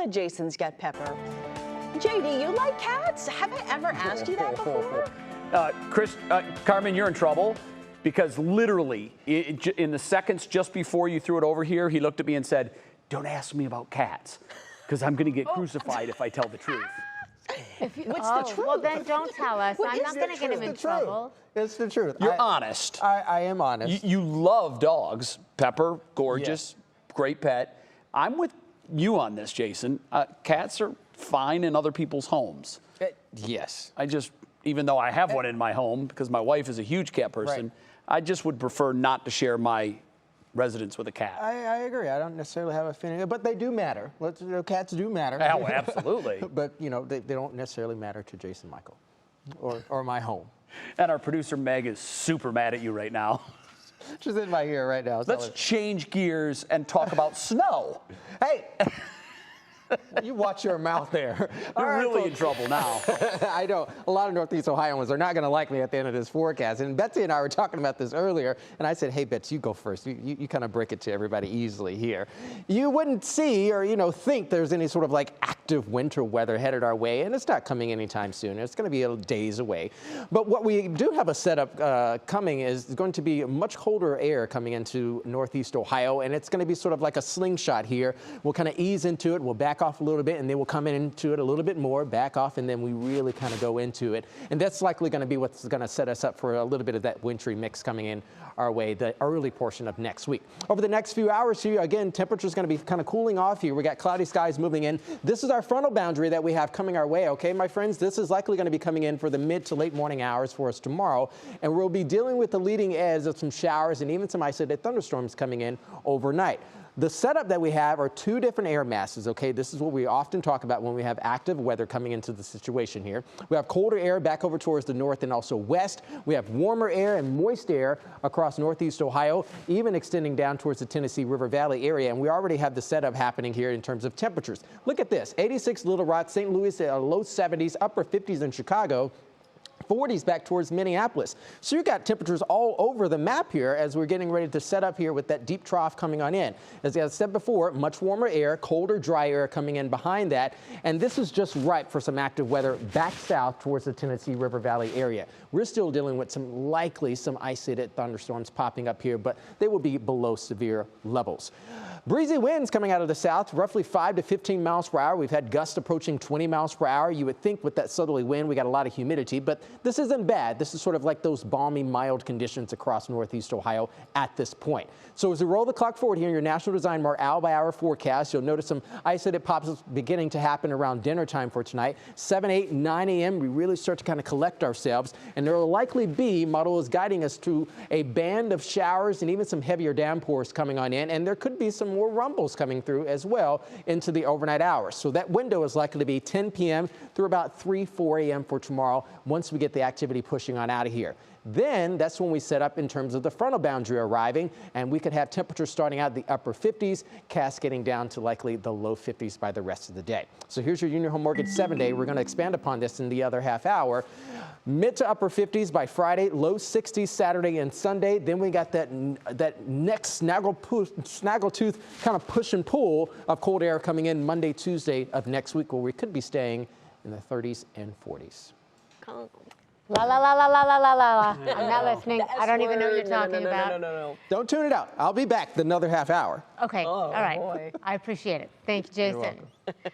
of Jason's get pepper. JD, you like cats? Have I ever asked you that before? Carmen, you're in trouble because literally in the seconds just before you threw it over here, he looked at me and said, "Don't ask me about cats because I'm going to get crucified if I tell the truth." What's the truth? Well, then don't tell us. I'm not going to get him in trouble. It's the truth. You're honest. I am honest. You love dogs. Pepper, gorgeous, great pet. I'm with you on this, Jason. Cats are fine in other people's homes. Yes. Even though I have one in my home because my wife is a huge cat person, I just would prefer not to share my residence with a cat. I agree. I don't necessarily have a feeling, but they do matter. Cats do matter. Oh, absolutely. But, you know, they don't necessarily matter to Jason Mikell or my home. And our producer, Meg, is super mad at you right now. She's in my ear right now. Let's change gears and talk about snow. Hey! You watch your mouth there. You're really in trouble now. I know. A lot of Northeast Ohioans are not going to like me at the end of this forecast. And Betsy and I were talking about this earlier, and I said, hey, Betsy, you go first. You kind of break it to everybody easily here. You wouldn't see or, think there's any sort of like active winter weather headed our way, and it's not coming anytime soon. It's going to be days away. But what we do have a setup coming is going to be much colder air coming into Northeast Ohio, and it's going to be sort of like a slingshot here. We'll kind of ease into it. We'll back off a little bit, and then we'll come into it a little bit more, back off, and then we really kind of go into it. And that's likely going to be what's going to set us up for a little bit of that wintry mix coming in our way the early portion of next week. Over the next few hours here, again, temperature is going to be kind of cooling off here. We got cloudy skies moving in. This is our frontal boundary that we have coming our way, okay, my friends? This is likely going to be coming in for the mid to late morning hours for us tomorrow, and we'll be dealing with the leading edge of some showers and even some isolated thunderstorms coming in overnight. The setup that we have are two different air masses, okay? This is what we often talk about when we have active weather coming into the situation here. We have colder air back over towards the north and also west. We have warmer air and moist air across Northeast Ohio, even extending down towards the Tennessee River Valley area. And we already have the setup happening here in terms of temperatures. Look at this, 86 Little Rock, St. Louis, low 70s, upper 50s in Chicago. 40s back towards Minneapolis. So you've got temperatures all over the map here as we're getting ready to set up here with that deep trough coming on in. As I said before, much warmer air, colder, dry air coming in behind that. And this is just ripe for some active weather back south towards the Tennessee River Valley area. We're still dealing with some isolated thunderstorms popping up here, but they will be below severe levels. Breezy winds coming out of the south, roughly 5 to 15 miles per hour. We've had gusts approaching 20 miles per hour. You would think with that southerly wind, we got a lot of humidity, but this isn't bad. This is sort of like those balmy, mild conditions across Northeast Ohio at this point. So as we roll the clock forward here in your National Design Mark hour-by-hour forecast, you'll notice some isolated pops beginning to happen around dinner time for tonight. 7, 8, 9 a.m., we really start to kind of collect ourselves, and there will likely be, model is guiding us to a band of showers and even some heavier downpours coming on in, and there could be some more rumbles coming through as well into the overnight hours. So that window is likely to be 10 p.m. through about 3, 4 a.m. for tomorrow once we get the activity pushing on out of here. Then that's when we set up in terms of the frontal boundary arriving, and we could have temperatures starting out the upper 50s, cascading down to likely the low 50s by the rest of the day. So here's your Union Home Mortgage 7-day. We're going to expand upon this in the other half hour. Mid to upper 50s by Friday, low 60s Saturday and Sunday. Then we got that next snaggletooth kind of push and pull of cold air coming in Monday, Tuesday of next week, where we could be staying in the 30s and 40s. La la la la la la la la. I'm not listening. I don't even know what you're talking about. No. Don't tune it out. I'll be back another half hour. Okay. All right. Boy. I appreciate it. Thank you, Jason. You're welcome.